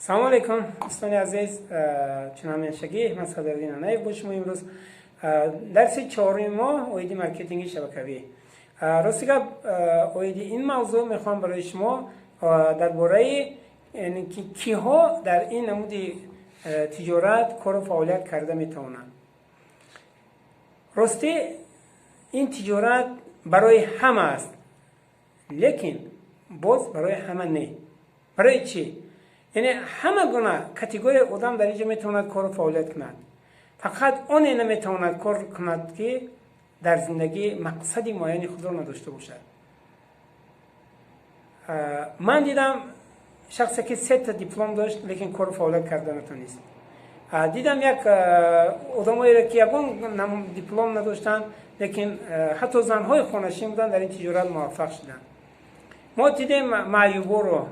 سلام علیکم دوستان عزیز. چون همیشگی من صدرالدین عنایی با شما امروز درس چهارم ما اویدی مارکتینگ شبکه‌ای. راستیگه اویدی این موضوع میخوام برای شما درباره یعنی که کیها در این نمودی تجارت کار و فعالیت کرده میتونن. راستی این تجارت برای همه است، لیکن باز برای همه نه. برای چی؟ یعنی همه گونه کاتگوری آدم در اینجا میتواند کار و فعالیت کند. فقط اون نمیتواند کار کند که در زندگی مقصدی معینی خود را نداشته باشد. من دیدم شخصی که 3 تا دیپلم داشت لیکن کار و فعالیت کرده نتونست. دیدم یک آدمایی را که یگان دیپلم نداشتن لیکن حتی زنهای خانشی بودن در این تجارت موفق شدن. ما دیدیم معیوبا رو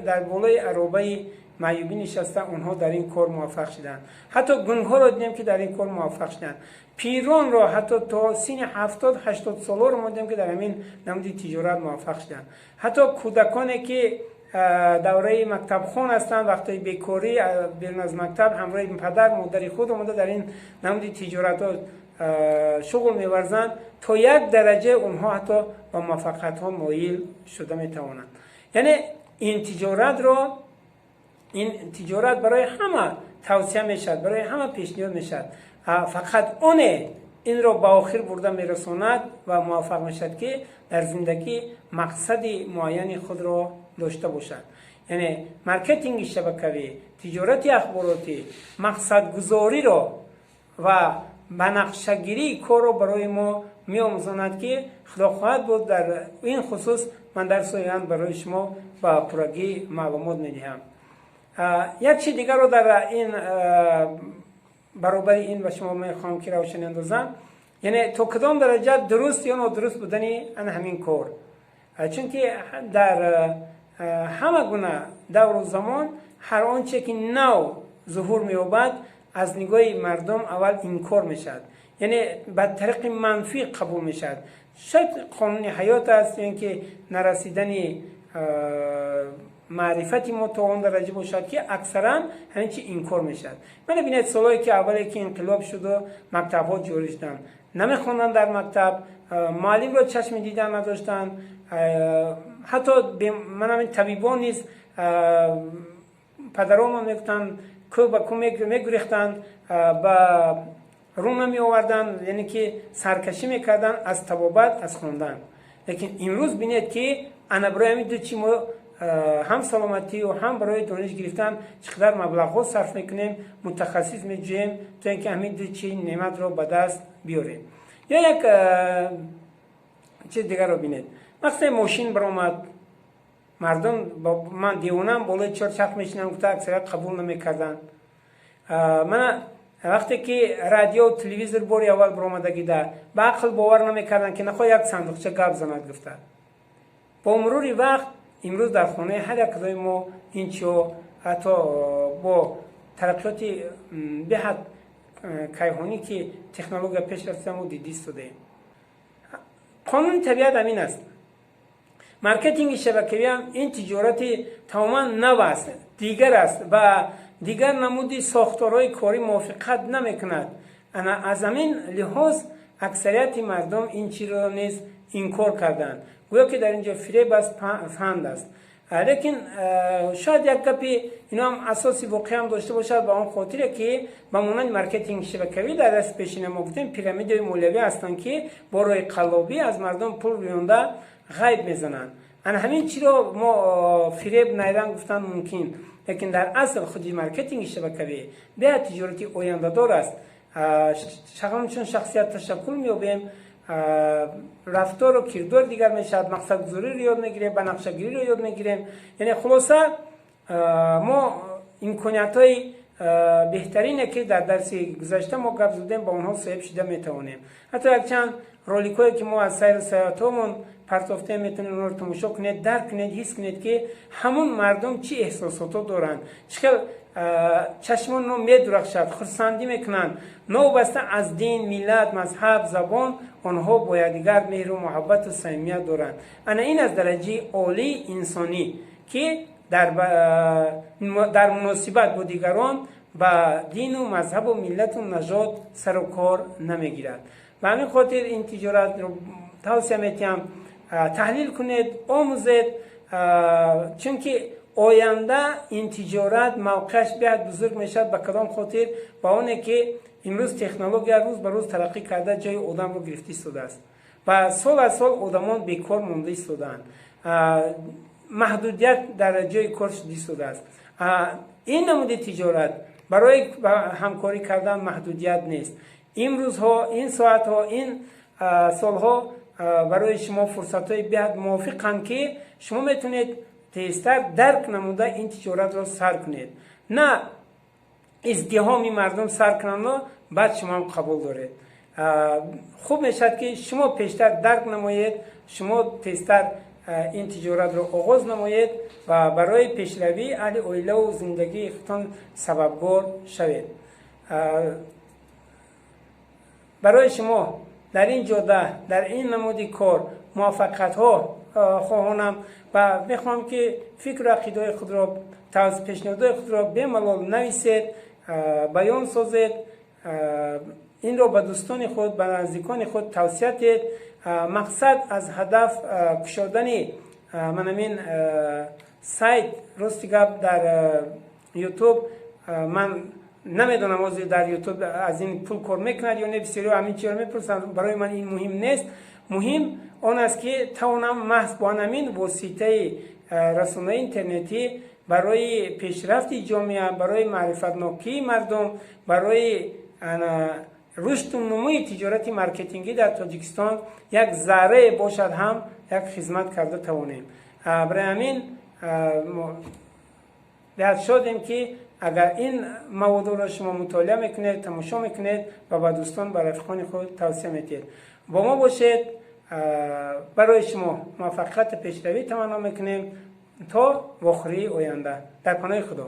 در بالای عرابه معیوبی نشسته، اونها در این کار موفق شدن. حتی گنگ‌ها رو دیدیم که در این کار موفق شدن. پیران رو حتی تا سن 70-80 سال رو ما دیدیم که در همین نمودی تجارت موفق شدن. حتی کودکانی که دوره مکتب خون هستند وقتی بیکاری بیرون از مکتب همراه پدر مادر خود اومده در این نمودی تجارت ها شغل می‌ورزند، تا یک درجه اونها حتی با موفقیت ها مایل شده میتوانند. یعنی این تجارت برای همه توصیه میشد، برای همه پیشنهاد میشد. فقط اون این را با آخر برده میرساند و موفق میشد که در زندگی مقصدی معین خود را داشته باشد. یعنی مارکتینگ شبکه‌ای، تجارت اخباراتی، مقصد گذاری را و بنقشه‌گیری کار را برای ما می‌آموزاند که خدا خواهد بود در این خصوص من درس آینده برای شما با پرگی معلومات می‌دهم. یک چیز دیگر رو در این برابر این به شما میخوام که روشن اندازم، یعنی تا کدام درجه درست یا نادرست بودنی همین کار. چون که در همه گونه دور و زمان هر آنچه که نو ظهور می‌یابد از نگاه مردم اول انکار میشد، یعنی به طریق منفی قبول میشد. شاید قانون حیات است، یعنی که نرسیدن معرفتی ما تا اون درجه باشد که اکثرا همین چی انکار میشد. من ببینید سالایی که اولی که انقلاب شد و مکتب ها جاری شدن، نمیخوندن در مکتب، معلم را چشم دیدن نداشتن. حتی من همین طبیبان نیز پدران میگفتن که با کو میگریختن، با رو نمی آوردن، یعنی که سرکشی میکردن از طبابت، از خوندن. لیکن امروز بینید که انا برای همین دو چی ما هم سلامتی و هم برای دانش گرفتن چقدر مبلغ ها صرف میکنیم، متخصص میجویم تا اینکه همین دو چی نعمت رو به دست بیاریم. یا یک چیز دیگر رو بینید، مثلا ماشین برآمد، مردم من دیوانم بالای چهارچرخ میشینن، گفته اکثریت قبول نمیکردن. من وقتی که رادیو و تلویزیون باری اول برآمدگی ده به عقل باور نمیکردن که نخواه یک صندوقچه گپ زند گفته. با مرور وقت امروز در خانه هر یک کدام ما این چیو حتی با ترقیات به حد کیهانی که تکنولوژی پیش رفته ما دیدیست شده. قانون طبیعت همین است. مارکتینگ شبکه‌ای هم این تجارت تماما نو است، دیگر است و دیگر نمودی ساختارهای کاری موافقت نمیکند. از همین لحاظ اکثریت مردم این چیز را نیز انکار کردند، گویا که در اینجا فریب است، فند است. لیکن شاید یک گپی اینا هم اساسی واقعی هم داشته باشد، به آن خاطره که به مانند مارکتینگ شبکه‌ای در دست پیشین ما گفتیم پیرامید مولوی هستند که با روی قلابی از مردم پول بیونده غیب میزنند. همین چی رو ما فریب نیدن گفتن ممکن، لیکن در اصل خودی مارکتینگ شبکه‌ای به تجارتی آینده دار است. چون شخصیت تشکل می‌یابیم، رفتار و کردار دیگر میشد، مقصد گذاری رو یاد میگیریم، بنقشه‌گیری رو یاد میگیریم. یعنی خلاصه ما امکانیت‌های بهترینه که در درس گذشته ما گپ زدیم با اونها صاحب شده میتوانیم. حتی یک چند رولیکایی که ما از سیر سیاحتمون پرتافته میتونید اون رو تماشا کنید، درک کنید، حس کنید که همون مردم چی احساساتی دارن، چقدر چشمون رو میدرخشد، خرسندی میکنن، نوبسته از دین، ملت، مذهب، زبان، آنها با یکدیگر مهر و محبت و صمیمیت دارند. این از درجه عالی انسانی که در مناسبت با دیگران با دین و مذهب و ملت و نژاد سر و کار نمیگیرد. و همین خاطر این تجارت رو توصیه میتیم تحلیل کنید، آموزید، چون که آینده این تجارت موقعش بیاد بزرگ میشد. به کدام خاطر؟ با اونه که امروز تکنولوژی روز به روز ترقی کرده، جای آدم رو گرفته شده است و سال از سال آدمان بیکار مونده شدند، محدودیت در جای کار شده است. این نمود تجارت برای همکاری کردن محدودیت نیست. این روزها، این ساعتها، این سالها برای شما فرصت های بیاد موافقن که شما میتونید تیزتر درک نموده این تجارت را سر کنید، نه ازدحامی مردم سر کنند و بعد شما هم قبول دارید. خوب میشد که شما پیشتر درک نمایید، شما تیزتر این تجارت را آغاز نمایید و برای پیشروی اهل عائله و زندگی خودتان سببگار شوید. برای شما در این جاده، در این نمودی کار موفقیت ها خواهانم و میخوام که فکر و عقیده خود را، پیشنهادهای خود را به ملال نویسید، بیان سازید، این را به دوستان خود، به نزدیکان خود توصیه دید. مقصد از هدف کشادن من همین سایت راستی گپ در یوتیوب، من نمیدونم از در یوتیوب از این پول کار میکند یا نه، بسیاری همین چیزا میپرسن. برای من این مهم نیست. مهم آن است که توانم محض با همین واسطه رسانه اینترنتی برای پیشرفت جامعه، برای معرفت ناکی مردم، برای رشد و نموی تجارت مارکتینگی در تاجیکستان یک ذره باشد هم یک خدمت کرده توانیم. برای همین بیاد شدیم که اگر این موضوع را شما مطالعه میکنید، تماشا میکنید و با دوستان، با رفیقان خود توصیه میکنید، با ما باشید. برای شما موفقیت پیشروی تمنا میکنیم تا آخری آینده. در پناه خدا.